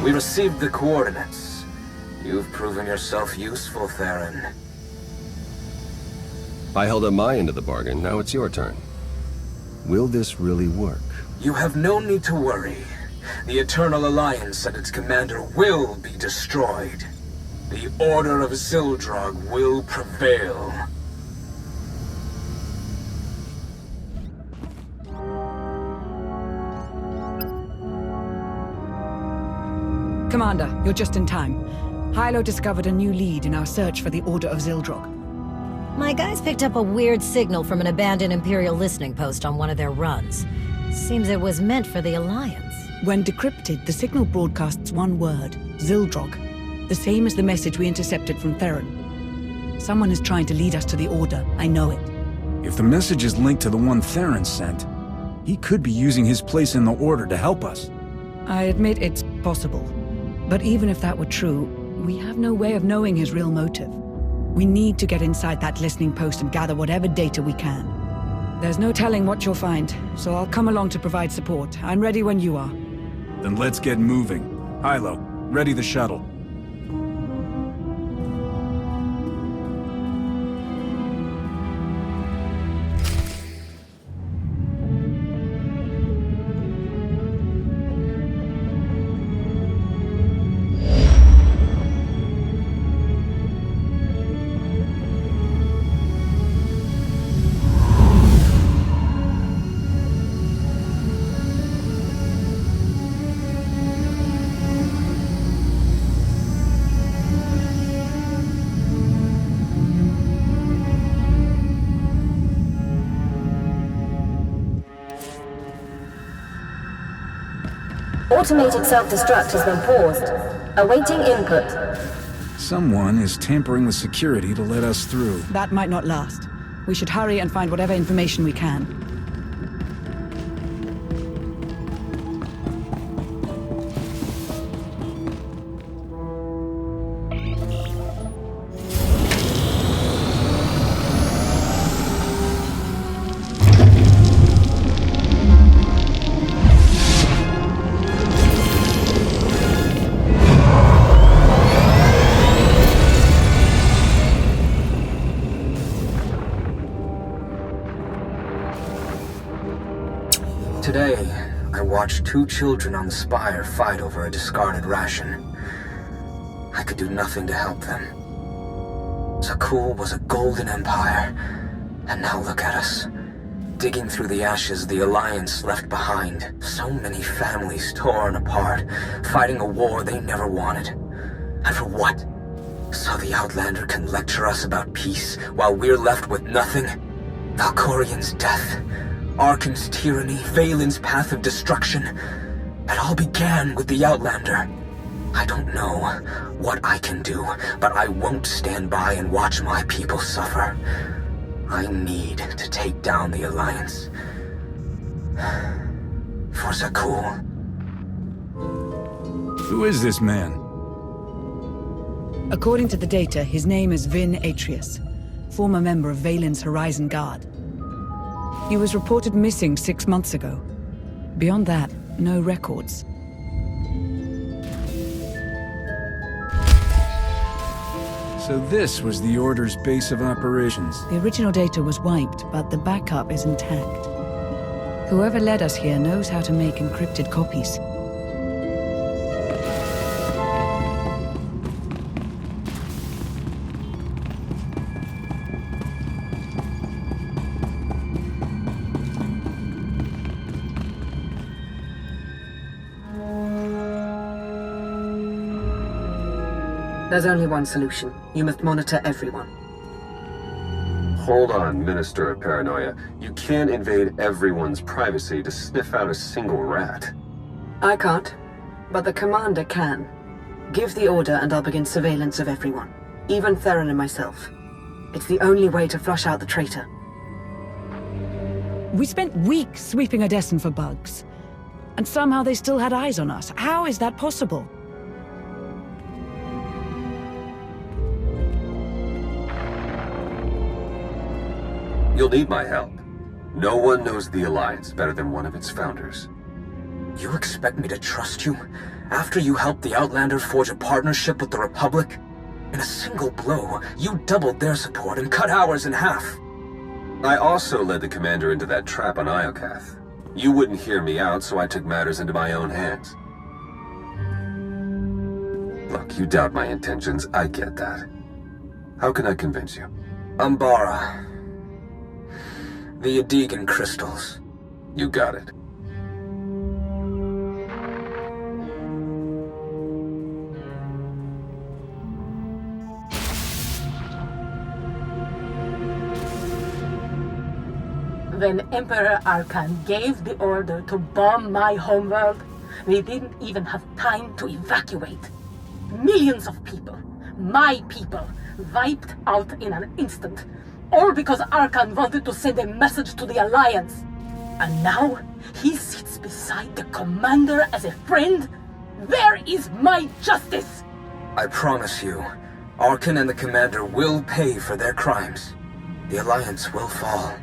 We received the coordinates. You've proven yourself useful, Theron. I held up my end of the bargain, now it's your turn. Will this really work? You have no need to worry. The Eternal Alliance and its commander will be destroyed. The Order of Zil Drock will prevail. Commander, you're just in time. Hilo discovered a new lead in our search for the Order of Zil Drock. My guys picked up a weird signal from an abandoned Imperial listening post on one of their runs. Seems it was meant for the Alliance. When decrypted, the signal broadcasts one word, Zil Drock. The same as the message we intercepted from Theron. Someone is trying to lead us to the Order, I know it. If the message is linked to the one Theron sent, he could be using his place in the Order to help us. I admit it's possible. But even if that were true, we have no way of knowing his real motive. We need to get inside that listening post and gather whatever data we can. There's no telling what you'll find, so I'll come along to provide support. I'm ready when you are. Then let's get moving. Hilo, ready the shuttle. Automated self-destruct has been paused. Awaiting input. Someone is tampering with security to let us through. That might not last. We should hurry and find whatever information we can. Today, I watched two children on the Spire fight over a discarded ration. I could do nothing to help them. Zakuul was a golden empire, and now look at us. Digging through the ashes the Alliance left behind. So many families torn apart, fighting a war they never wanted. And for what? So the Outlander can lecture us about peace while we're left with nothing? Valkorion's death, Arcann's tyranny, Vaylin's path of destruction. It all began with the Outlander. I don't know what I can do, but I won't stand by and watch my people suffer. I need to take down the Alliance. For Zakuul. Who is this man? According to the data, his name is Vin Atreus, former member of Vaylin's Horizon Guard. He was reported missing 6 months ago. Beyond that, no records. So this was the Order's base of operations. The original data was wiped, but the backup is intact. Whoever led us here knows how to make encrypted copies. There's only one solution. You must monitor everyone. Hold on, Minister of Paranoia. You can't invade everyone's privacy to sniff out a single rat. I can't, but the commander can. Give the order and I'll begin surveillance of everyone. Even Theron and myself. It's the only way to flush out the traitor. We spent weeks sweeping Odessen for bugs. And somehow they still had eyes on us. How is that possible? You'll need my help. No one knows the Alliance better than one of its founders. You expect me to trust you? After you helped the Outlander forge a partnership with the Republic? In a single blow, you doubled their support and cut ours in half. I also led the commander into that trap on Iokath. You wouldn't hear me out, so I took matters into my own hands. Look, you doubt my intentions, I get that. How can I convince you? Umbara. The Adegan crystals. You got it. When Emperor Arcann gave the order to bomb my homeworld, we didn't even have time to evacuate. Millions of people, my people, wiped out in an instant. All because Arcann wanted to send a message to the Alliance. And now, he sits beside the commander as a friend? Where is my justice? I promise you, Arcann and the commander will pay for their crimes. The Alliance will fall.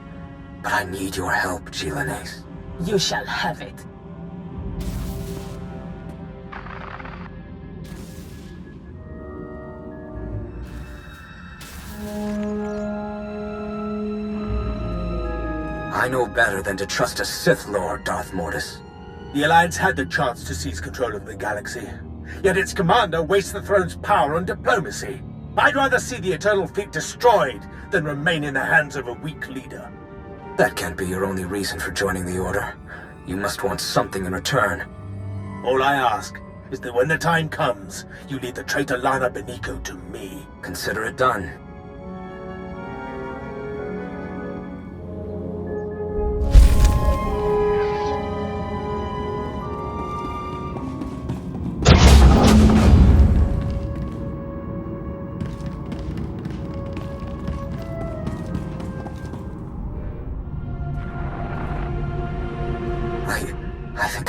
But I need your help, Gilanes. You shall have it. I know better than to trust a Sith Lord, Darth Mortis. The Alliance had the chance to seize control of the galaxy, yet its commander wastes the throne's power on diplomacy. I'd rather see the Eternal Fleet destroyed than remain in the hands of a weak leader. That can't be your only reason for joining the Order. You must want something in return. All I ask is that when the time comes, you lead the traitor Lana Beniko to me. Consider it done.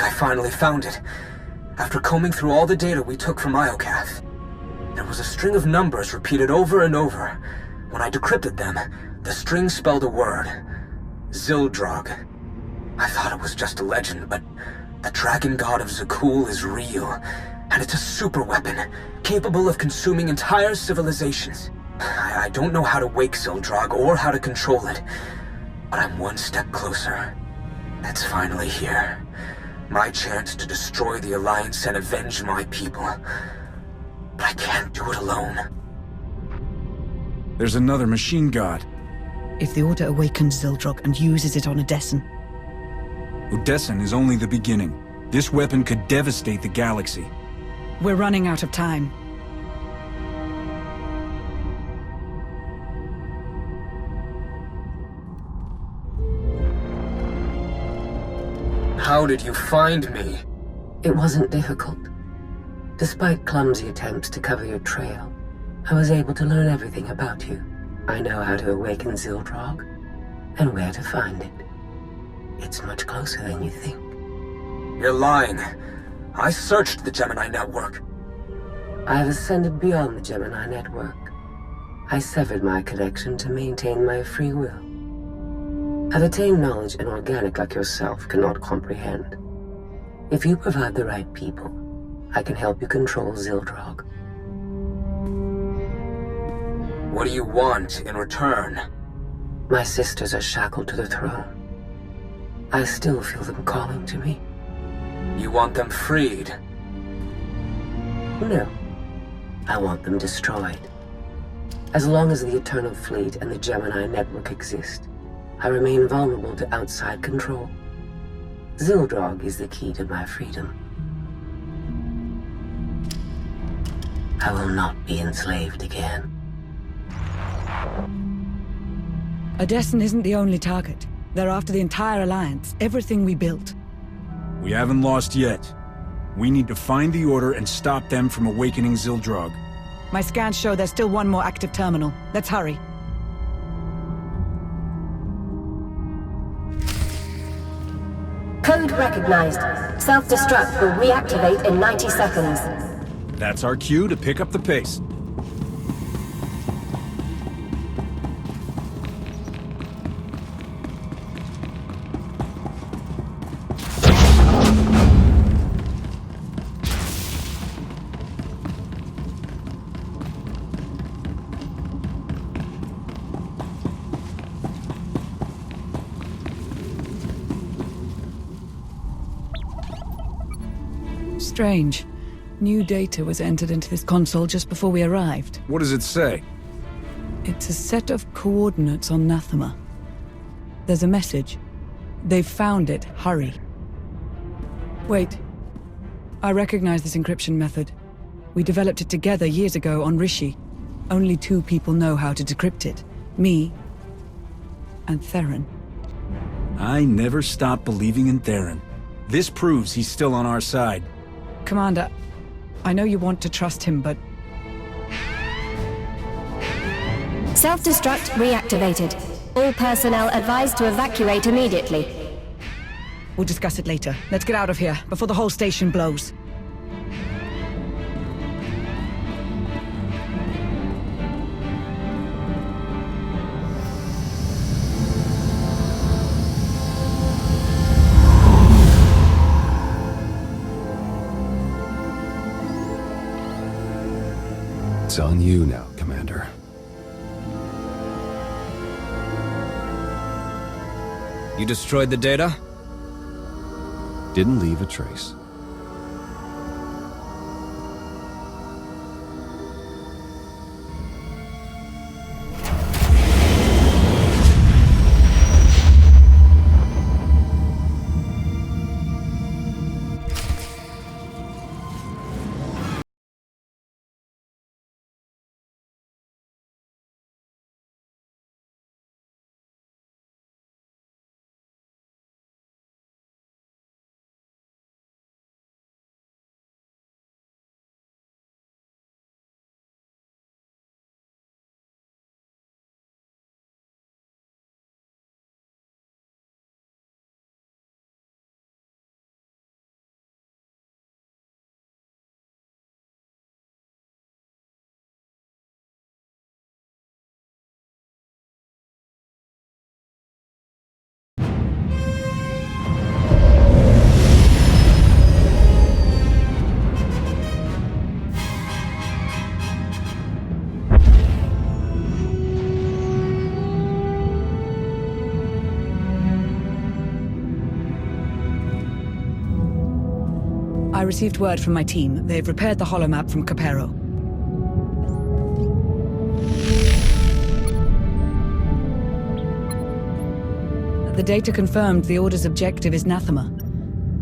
I finally found it. After combing through all the data we took from Iokath, there was a string of numbers repeated over and over. When I decrypted them, the string spelled a word. Zil Drock. I thought it was just a legend, but the dragon god of Zakuul is real, and it's a super weapon, capable of consuming entire civilizations. I don't know how to wake Zil Drock or how to control it, but I'm one step closer. It's finally here. My chance to destroy the Alliance and avenge my people. But I can't do it alone. There's another machine god. If the Order awakens Zil Drock and uses it on Odessen. Odessen is only the beginning. This weapon could devastate the galaxy. We're running out of time. How did you find me? It wasn't difficult. Despite clumsy attempts to cover your trail, I was able to learn everything about you. I know how to awaken Zil Drock, and where to find it. It's much closer than you think. You're lying. I searched the Gemini network. I have ascended beyond the Gemini network. I severed my connection to maintain my free will. I've attained knowledge an organic like yourself cannot comprehend. If you provide the right people, I can help you control Zil Drock. What do you want in return? My sisters are shackled to the throne. I still feel them calling to me. You want them freed? No. I want them destroyed. As long as the Eternal Fleet and the Gemini network exist, I remain vulnerable to outside control. Zil Drock is the key to my freedom. I will not be enslaved again. Odessen isn't the only target. They're after the entire Alliance, everything we built. We haven't lost yet. We need to find the Order and stop them from awakening Zil Drock. My scans show there's still one more active terminal. Let's hurry. Code recognized. Self-destruct will reactivate in 90 seconds. That's our cue to pick up the pace. Strange. New data was entered into this console just before we arrived. What does it say? It's a set of coordinates on Nathema. There's a message. They've found it. Hurry. Wait. I recognize this encryption method. We developed it together years ago on Rishi. Only 2 people know how to decrypt it. Me and Theron. I never stopped believing in Theron. This proves he's still on our side. Commander, I know you want to trust him, but... Self-destruct reactivated. All personnel advised to evacuate immediately. We'll discuss it later. Let's get out of here, before the whole station blows. It's on you now, Commander. You destroyed the data? Didn't leave a trace. I received word from my team. They've repaired the holomap from Capero. The data confirmed the Order's objective is Nathema.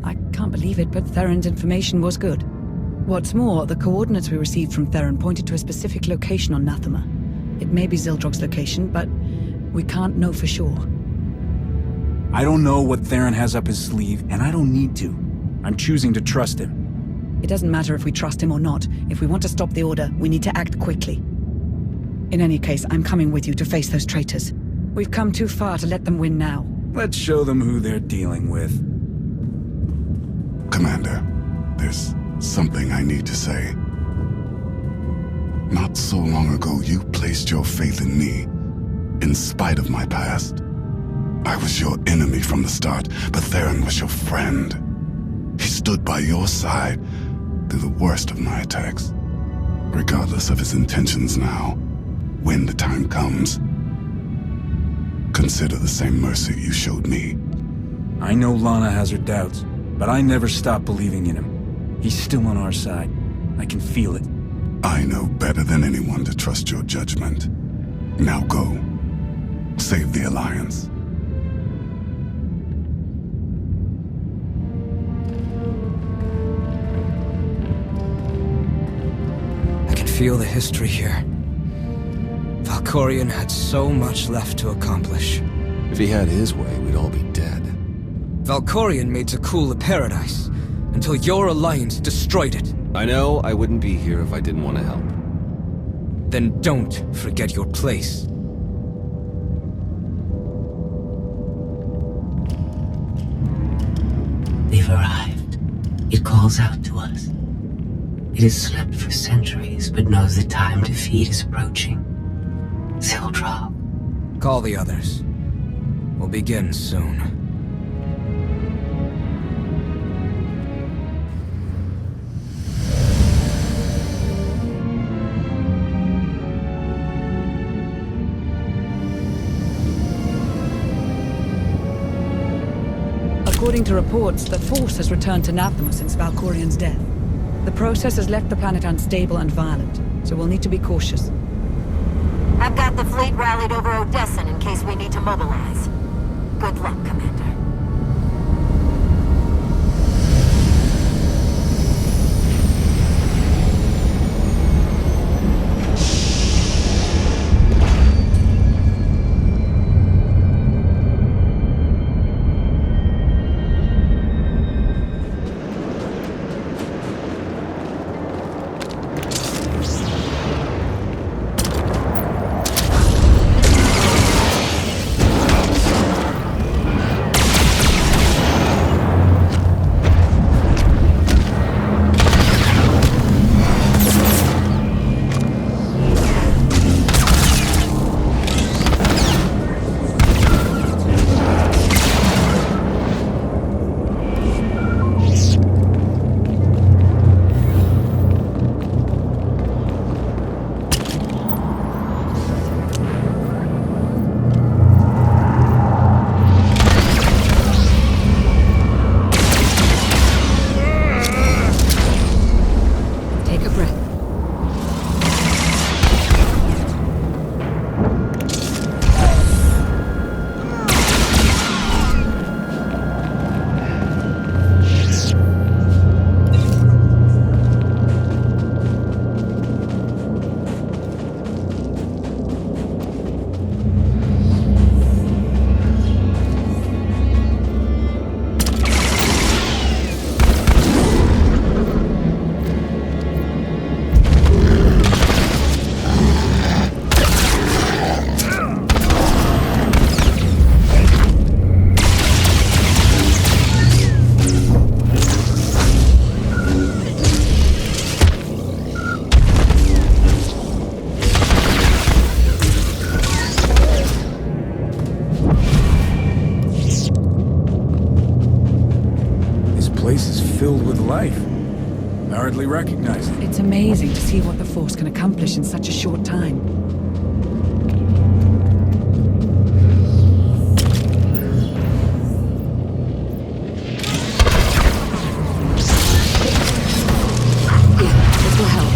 I can't believe it, but Theron's information was good. What's more, the coordinates we received from Theron pointed to a specific location on Nathema. It may be Zil Drock's location, but we can't know for sure. I don't know what Theron has up his sleeve, and I don't need to. I'm choosing to trust him. It doesn't matter if we trust him or not. If we want to stop the Order, we need to act quickly. In any case, I'm coming with you to face those traitors. We've come too far to let them win now. Let's show them who they're dealing with. Commander, there's something I need to say. Not so long ago, you placed your faith in me, in spite of my past. I was your enemy from the start, but Theron was your friend. He stood by your side through the worst of my attacks. Regardless of his intentions now, when the time comes, consider the same mercy you showed me. I know Lana has her doubts, but I never stopped believing in him. He's still on our side. I can feel it. I know better than anyone to trust your judgment. Now go. Save the Alliance. Feel the history here. Valkorion had so much left to accomplish. If he had his way, we'd all be dead. Valkorion made Zakuul a paradise, until your alliance destroyed it. I know I wouldn't be here if I didn't want to help. Then don't forget your place. They've arrived. It calls out to us. It has slept for centuries, but knows the time to feed is approaching. Zil Drock. Call the others. We'll begin soon. According to reports, the Force has returned to Nathema since Valkorion's death. The process has left the planet unstable and violent, so we'll need to be cautious. I've got the fleet rallied over Odessa in case we need to mobilize. Good luck, Commander. Filled with life. I hardly recognize it. It's amazing to see what the Force can accomplish in such a short time. This will help.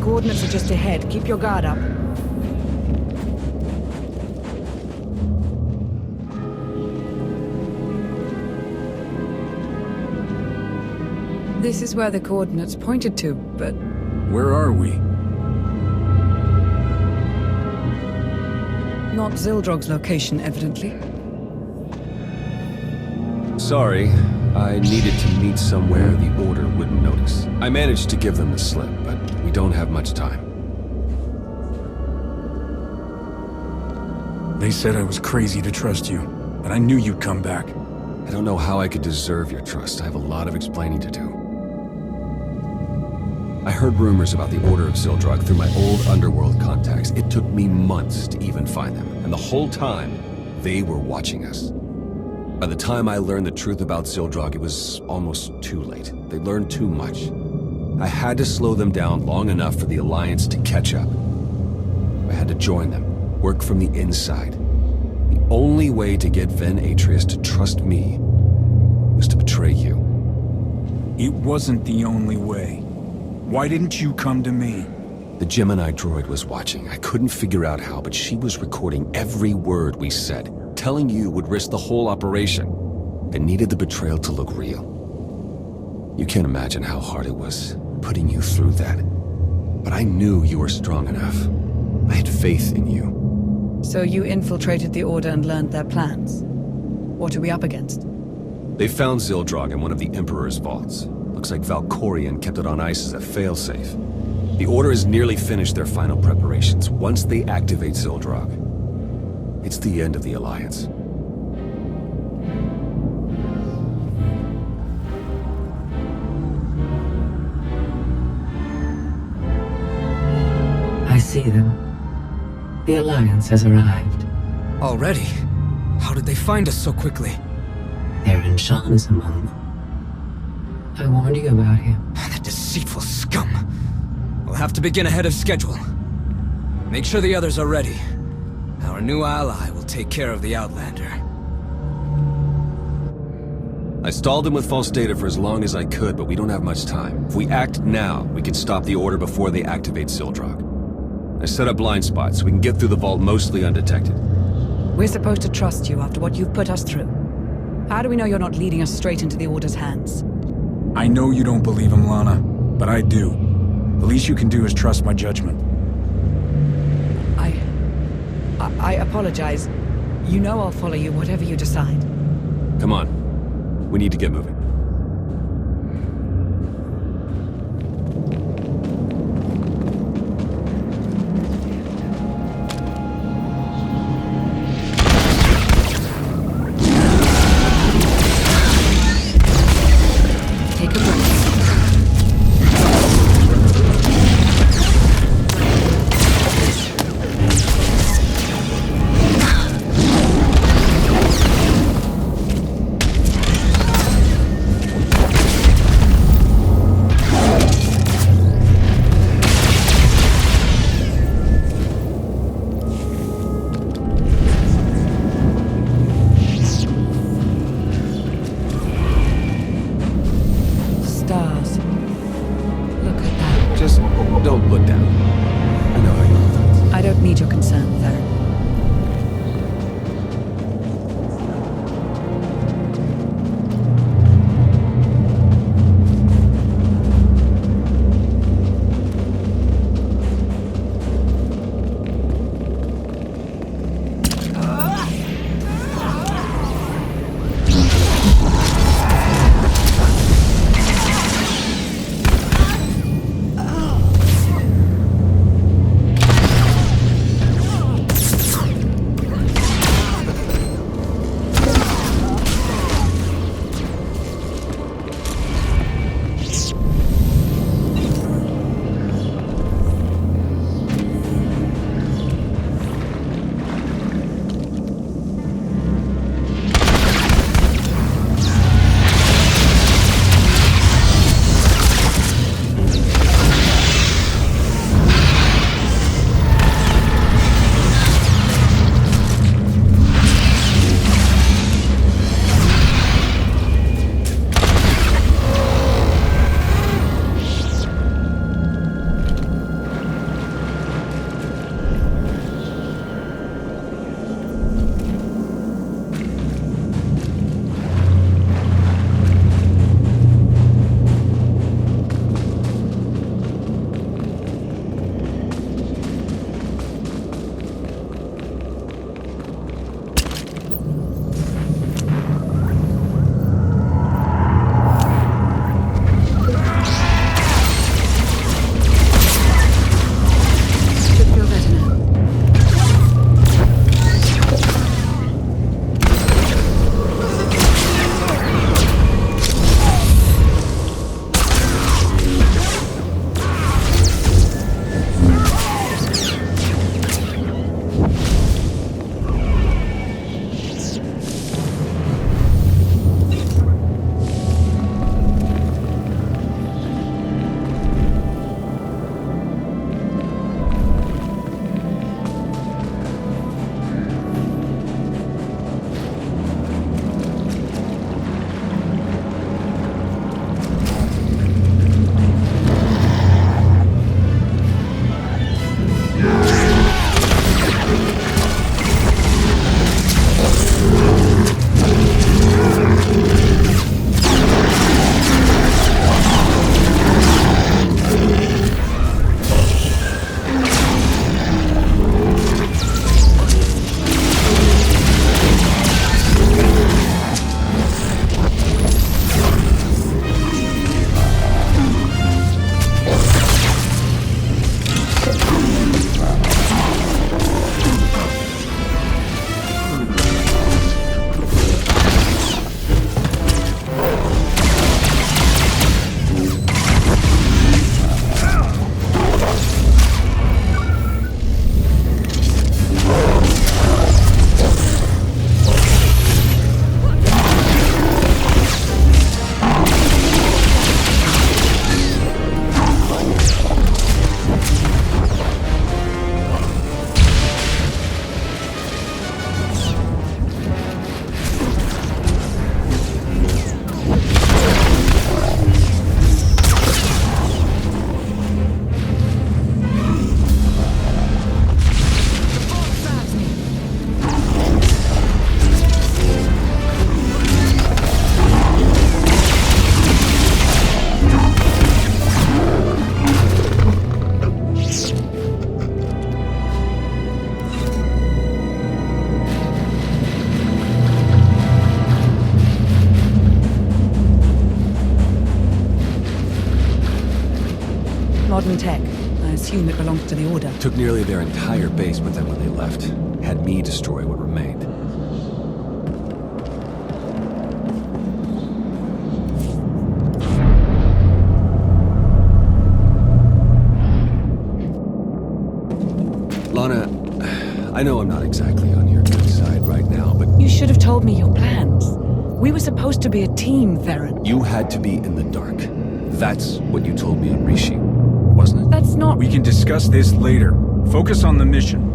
Coordinates are just ahead. Keep your guard up. This is where the coordinates pointed to, but... Where are we? Not Zil Drock's location, evidently. Sorry, I needed to meet somewhere the Order wouldn't notice. I managed to give them the slip, but we don't have much time. They said I was crazy to trust you, but I knew you'd come back. I don't know how I could deserve your trust. I have a lot of explaining to do. I heard rumors about the Order of Zil Drock through my old underworld contacts. It took me months to even find them, and the whole time, they were watching us. By the time I learned the truth about Zil Drock, it was almost too late. They learned too much. I had to slow them down long enough for the Alliance to catch up. I had to join them, work from the inside. The only way to get Ven Atreus to trust me was to betray you. It wasn't the only way. Why didn't you come to me? The Gemini droid was watching. I couldn't figure out how, but she was recording every word we said. Telling you would risk the whole operation. I needed the betrayal to look real. You can't imagine how hard it was putting you through that. But I knew you were strong enough. I had faith in you. So you infiltrated the Order and learned their plans? What are we up against? They found Zil Drock in one of the Emperor's vaults. Looks like Valkorion kept it on ice as a failsafe. The Order has nearly finished their final preparations. Once they activate Zil Drock, it's the end of the Alliance. I see them. The Alliance has arrived. Already? How did they find us so quickly? Theron Shan is among them. I warned you about him. That deceitful scum. We'll have to begin ahead of schedule. Make sure the others are ready. Our new ally will take care of the Outlander. I stalled him with false data for as long as I could, but we don't have much time. If we act now, we can stop the Order before they activate Zil Drock. I set up blind spots so we can get through the vault mostly undetected. We're supposed to trust you after what you've put us through. How do we know you're not leading us straight into the Order's hands? I know you don't believe him, Lana, but I do. The least you can do is trust my judgment. I apologize. You know I'll follow you whatever you decide. Come on. We need to get moving. Take a breath. modern tech. I assume it belongs to the Order. Took nearly their entire base with them when they left. Had me destroy what remained. Lana, I know I'm not exactly on your good side right now, but... You should have told me your plans. We were supposed to be a team, Theron. You had to be in the dark. That's what you told me on Rishi, wasn't it? That's not... We can discuss this later. Focus on the mission.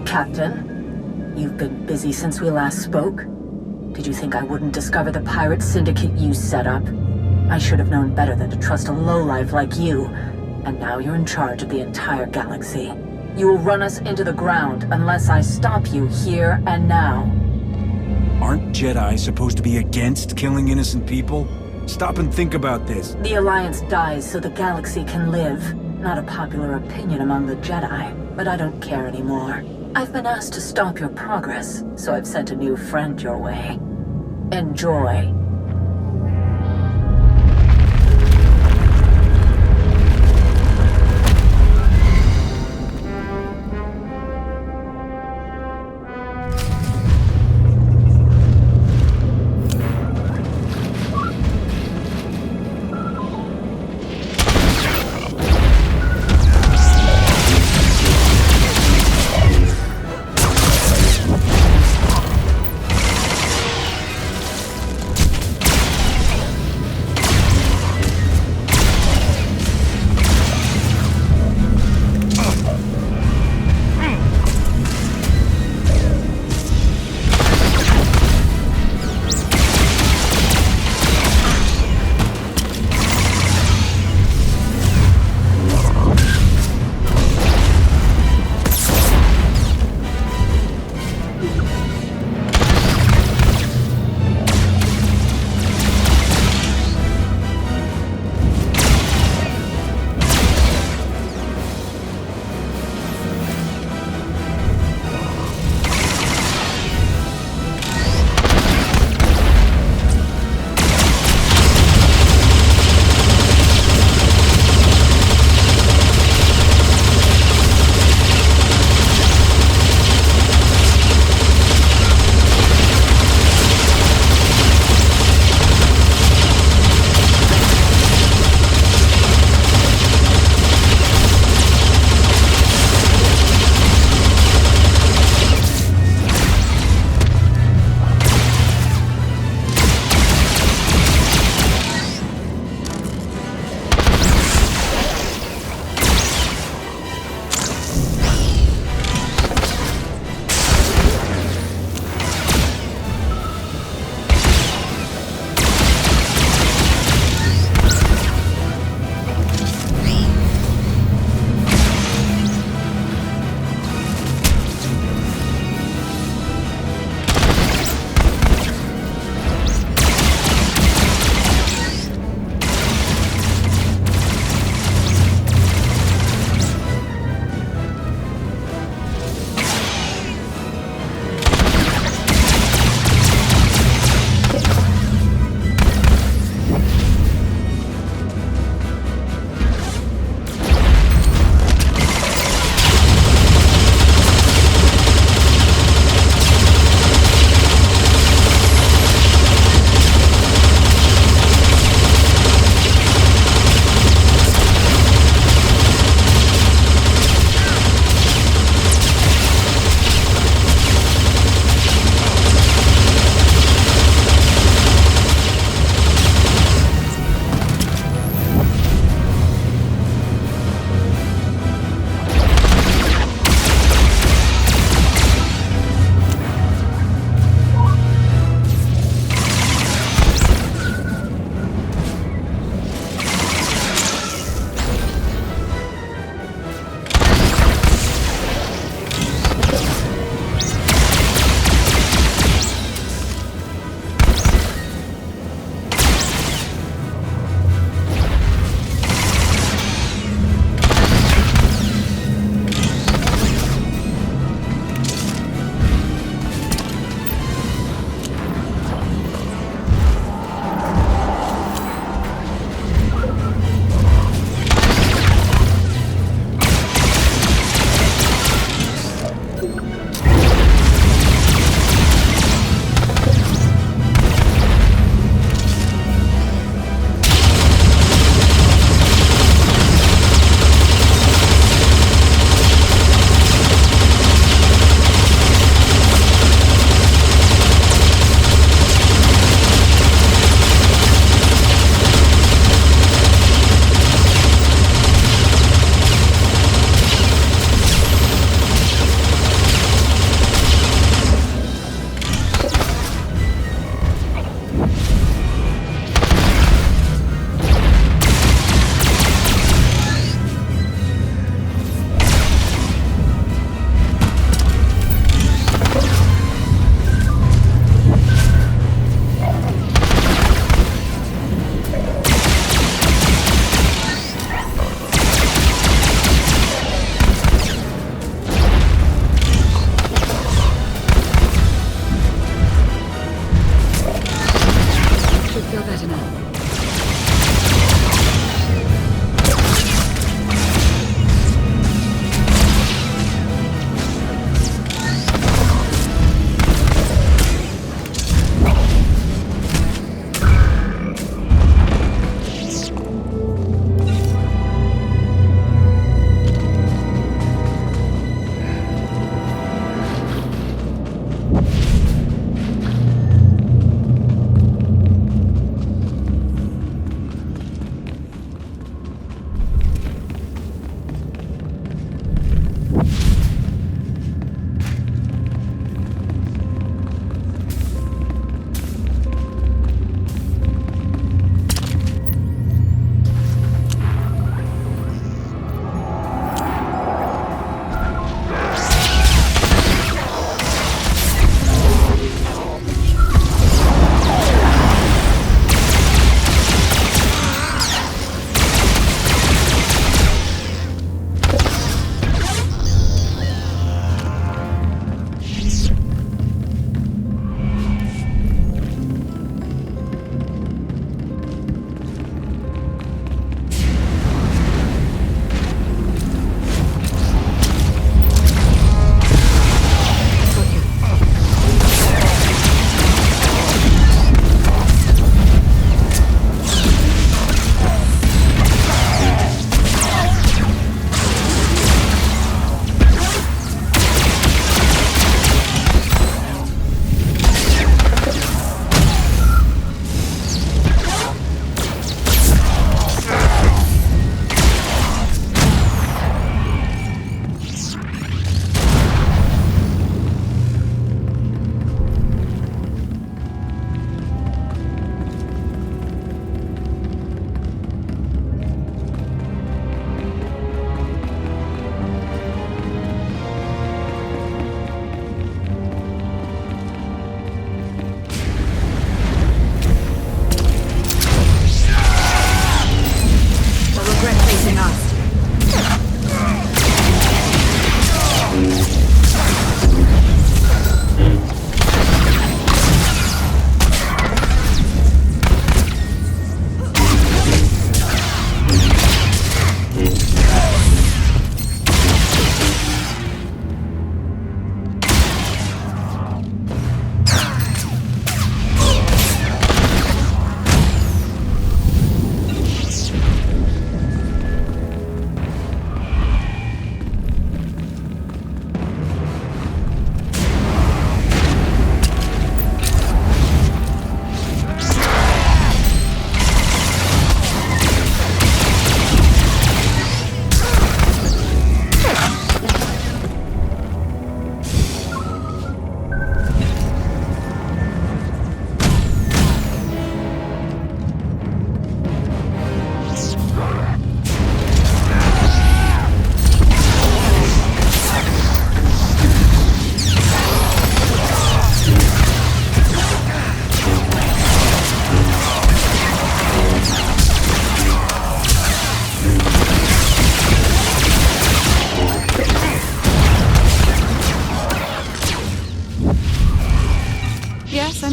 Captain, you've been busy since we last spoke. Did you think I wouldn't discover the pirate syndicate you set up? I should have known better than to trust a lowlife like you. And now you're in charge of the entire galaxy. You will run us into the ground unless I stop you here and now. Aren't Jedi supposed to be against killing innocent people? Stop and think about this. The Alliance dies so the galaxy can live. Not a popular opinion among the Jedi, but I don't care anymore. I've been asked to stop your progress, so I've sent a new friend your way. Enjoy.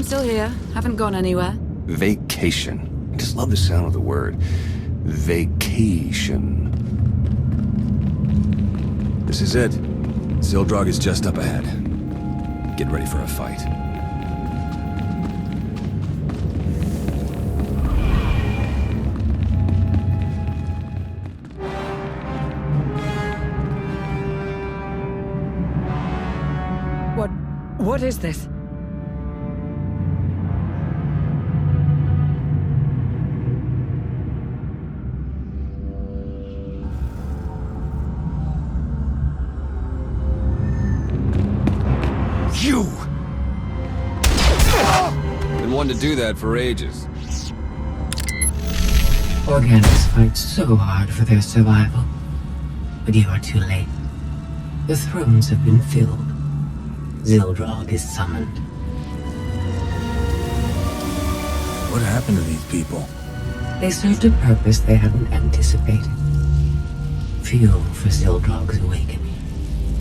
I'm still here. Haven't gone anywhere. Vacation. I just love the sound of the word. Vacation. This is it. Zil Drock is just up ahead. Get ready for a fight. What is this? You! Been wanting to do that for ages. Organics fight so hard for their survival. But you are too late. The thrones have been filled. Zil Drock is summoned. What happened to these people? They served a purpose they hadn't anticipated. Fuel for Zil Drock's awakening.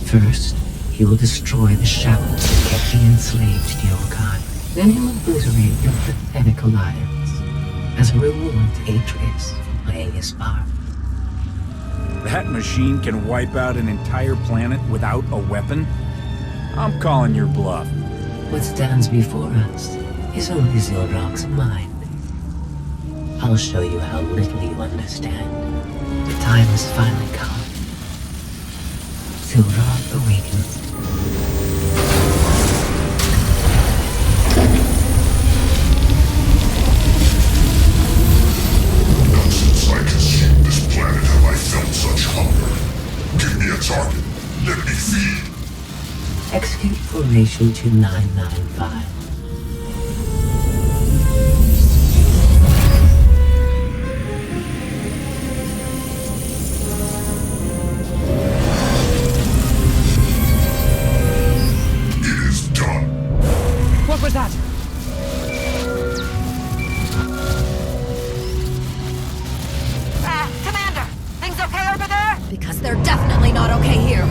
First, he will destroy the shackles that kept the enslaved to your kind. Then he'll obliterate your pathetic alliance as a reward to Atreus for playing his part. That machine can wipe out an entire planet without a weapon? I'm calling your bluff. What stands before us is only Zil Drock's mind. I'll show you how little you understand. The time has finally come. Zil Drock awakens. Not since I consumed this planet have I felt such hunger. Give me a target. Let me feed. Execute Formation 2995. It is done. What was that? Commander! Things okay over there? Because they're definitely not okay here.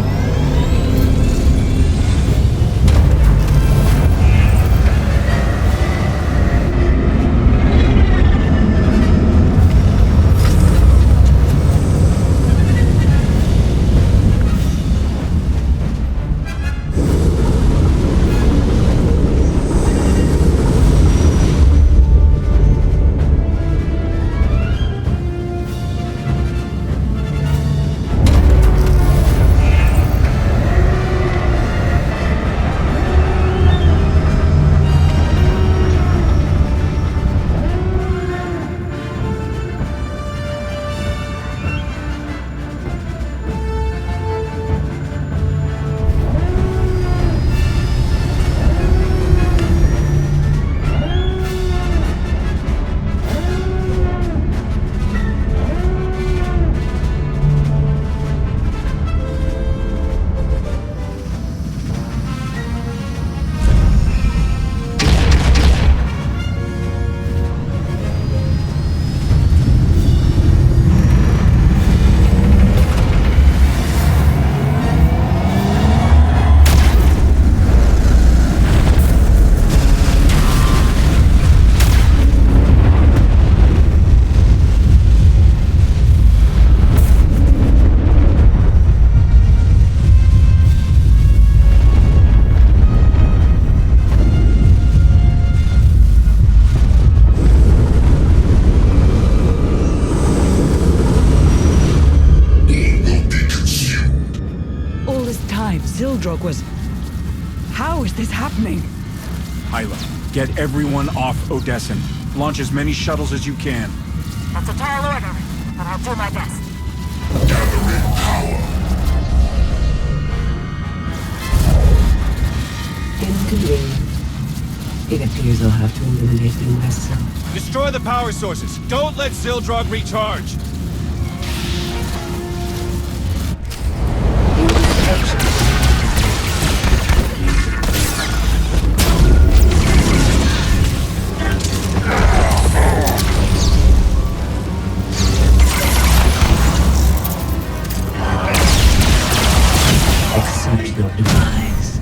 Zil Drock was... How is this happening? Hyla, get everyone off Odessen. Launch as many shuttles as you can. That's a tall order, but I'll do my best. Gathering power. Inconvenient. It appears I'll have to eliminate you myself. Destroy the power sources. Don't let Zil Drock recharge. Accept your demise.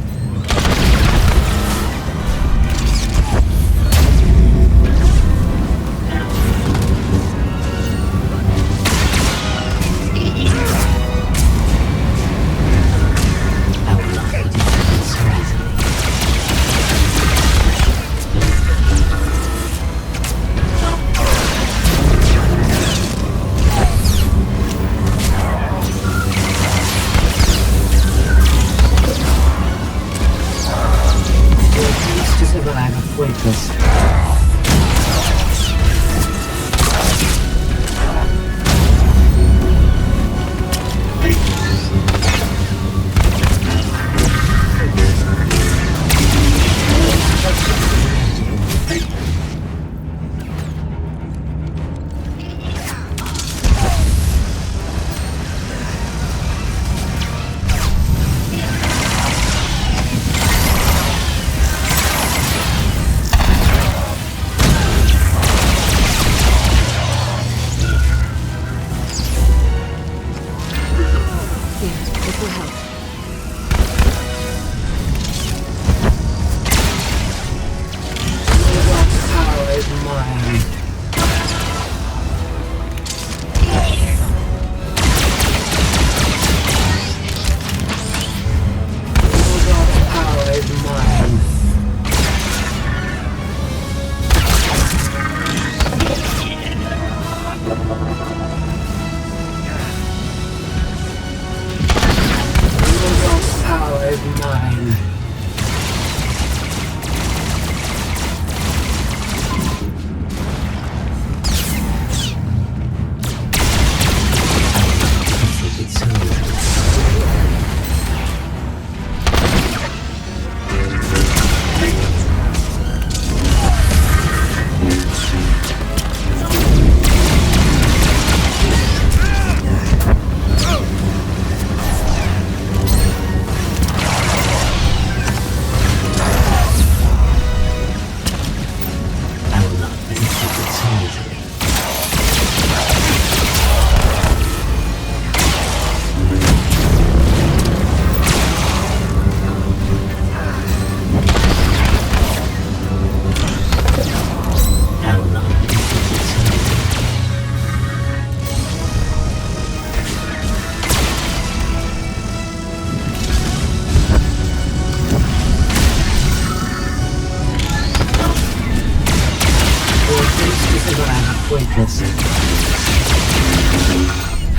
This will help. Zil Drock's power is mine. Zil Drock's power is mine. Power is mine.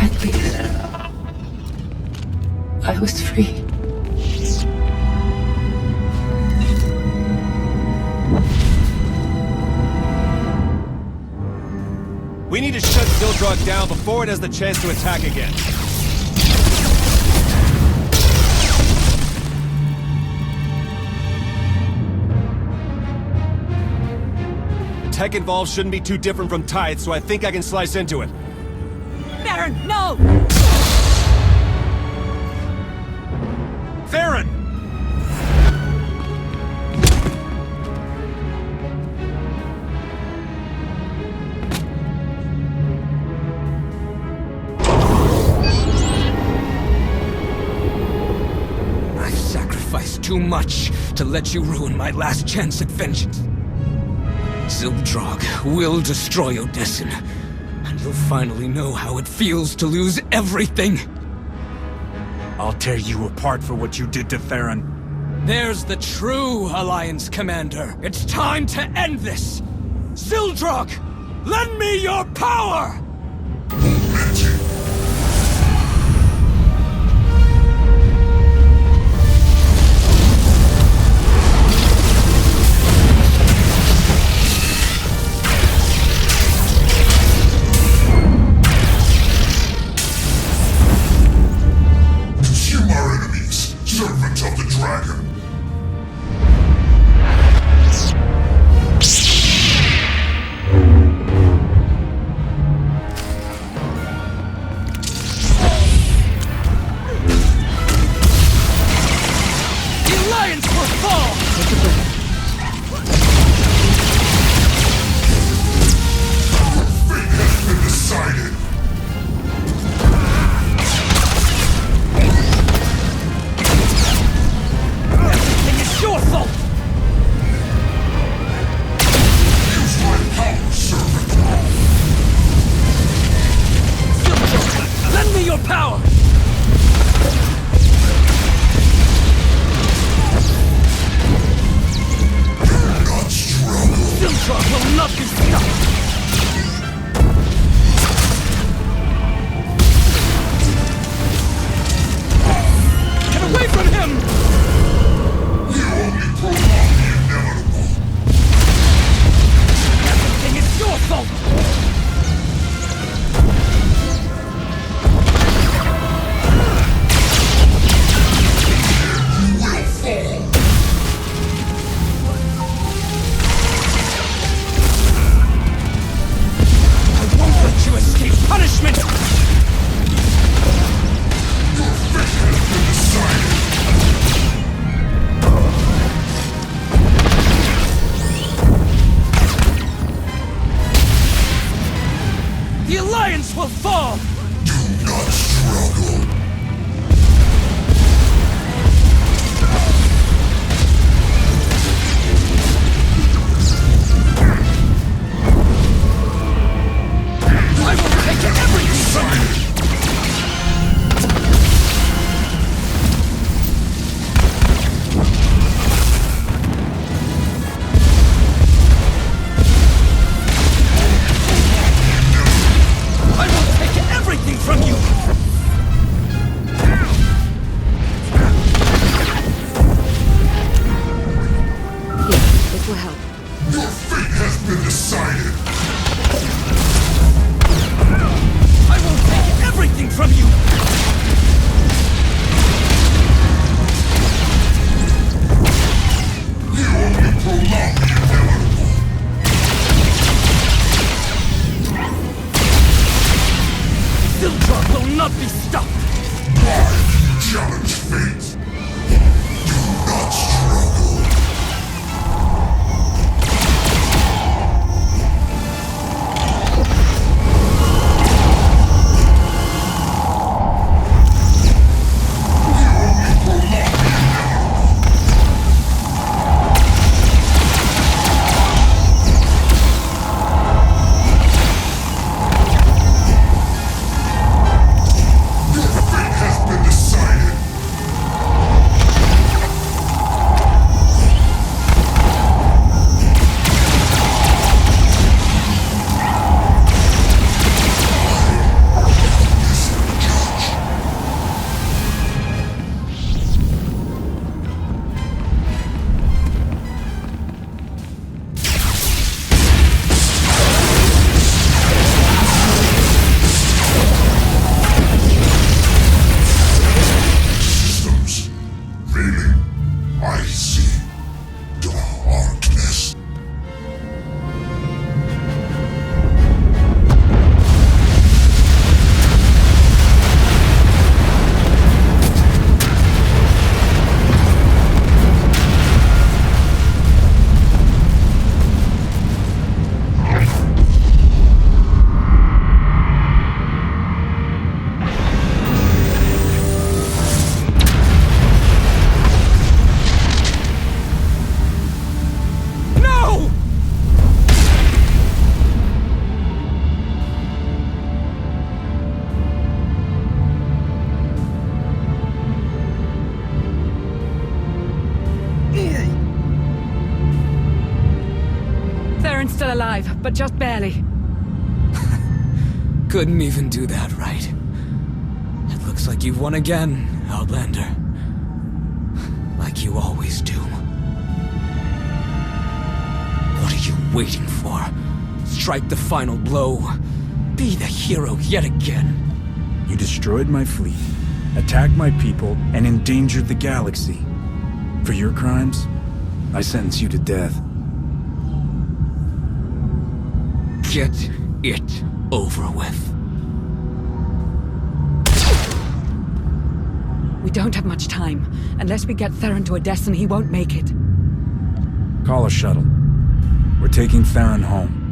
At least I was free. We need to shut Zil Drock down before it has the chance to attack again. Tech involved shouldn't be too different from Tithe, so I think I can slice into it. Theron, no! Theron! I've sacrificed too much to let you ruin my last chance at vengeance. Zil Drock will destroy Odessen, and you'll finally know how it feels to lose everything. I'll tear you apart for what you did to Theron. There's the true Alliance commander. It's time to end this. Zil Drock, lend me your power! Servant of the Dragon. still alive, but just barely. Couldn't even do that right. It looks like you've won again, Outlander. Like you always do. What are you waiting for? Strike the final blow. Be the hero yet again. You destroyed my fleet, attacked my people, and endangered the galaxy. For your crimes, I sentence you to death. Get it over with. We don't have much time. Unless we get Theron to Odessen, he won't make it. Call a shuttle. We're taking Theron home.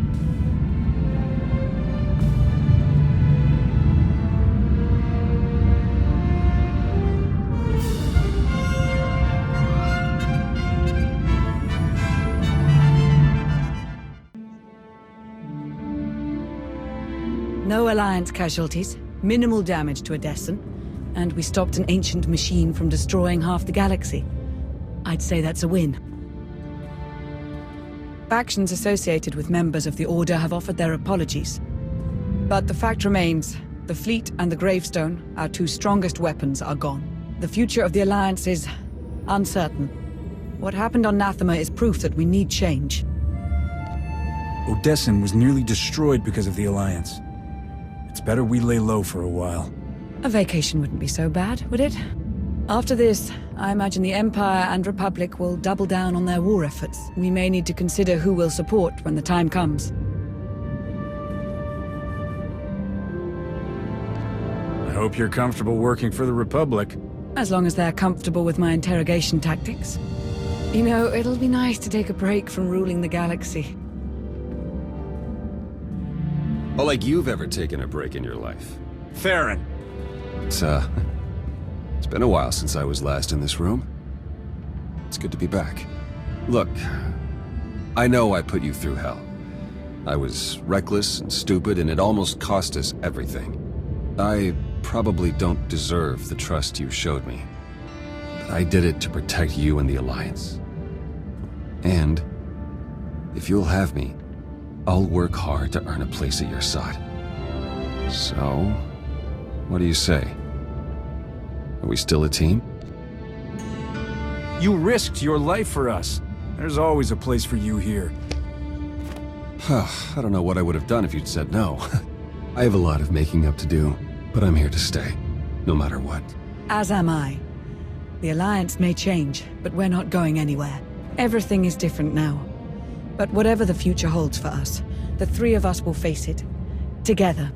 No Alliance casualties, minimal damage to Odessen, and we stopped an ancient machine from destroying half the galaxy. I'd say that's a win. Factions associated with members of the Order have offered their apologies. But the fact remains, the fleet and the gravestone, our two strongest weapons, are gone. The future of the Alliance is uncertain. What happened on Nathema is proof that we need change. Odessen was nearly destroyed because of the Alliance. It's better we lay low for a while. A vacation wouldn't be so bad, would it? After this, I imagine the Empire and Republic will double down on their war efforts. We may need to consider who we'll support when the time comes. I hope you're comfortable working for the Republic. As long as they're comfortable with my interrogation tactics. You know, it'll be nice to take a break from ruling the galaxy. Oh, like you've ever taken a break in your life. Theron! It's been a while since I was last in this room. It's good to be back. Look, I know I put you through hell. I was reckless and stupid, and it almost cost us everything. I probably don't deserve the trust you showed me. But I did it to protect you and the Alliance. And if you'll have me, I'll work hard to earn a place at your side. So, what do you say? Are we still a team? You risked your life for us. There's always a place for you here. I don't know what I would have done if you'd said no. I have a lot of making up to do, but I'm here to stay, no matter what. As am I. The Alliance may change, but we're not going anywhere. Everything is different now. But whatever the future holds for us, the three of us will face it. Together.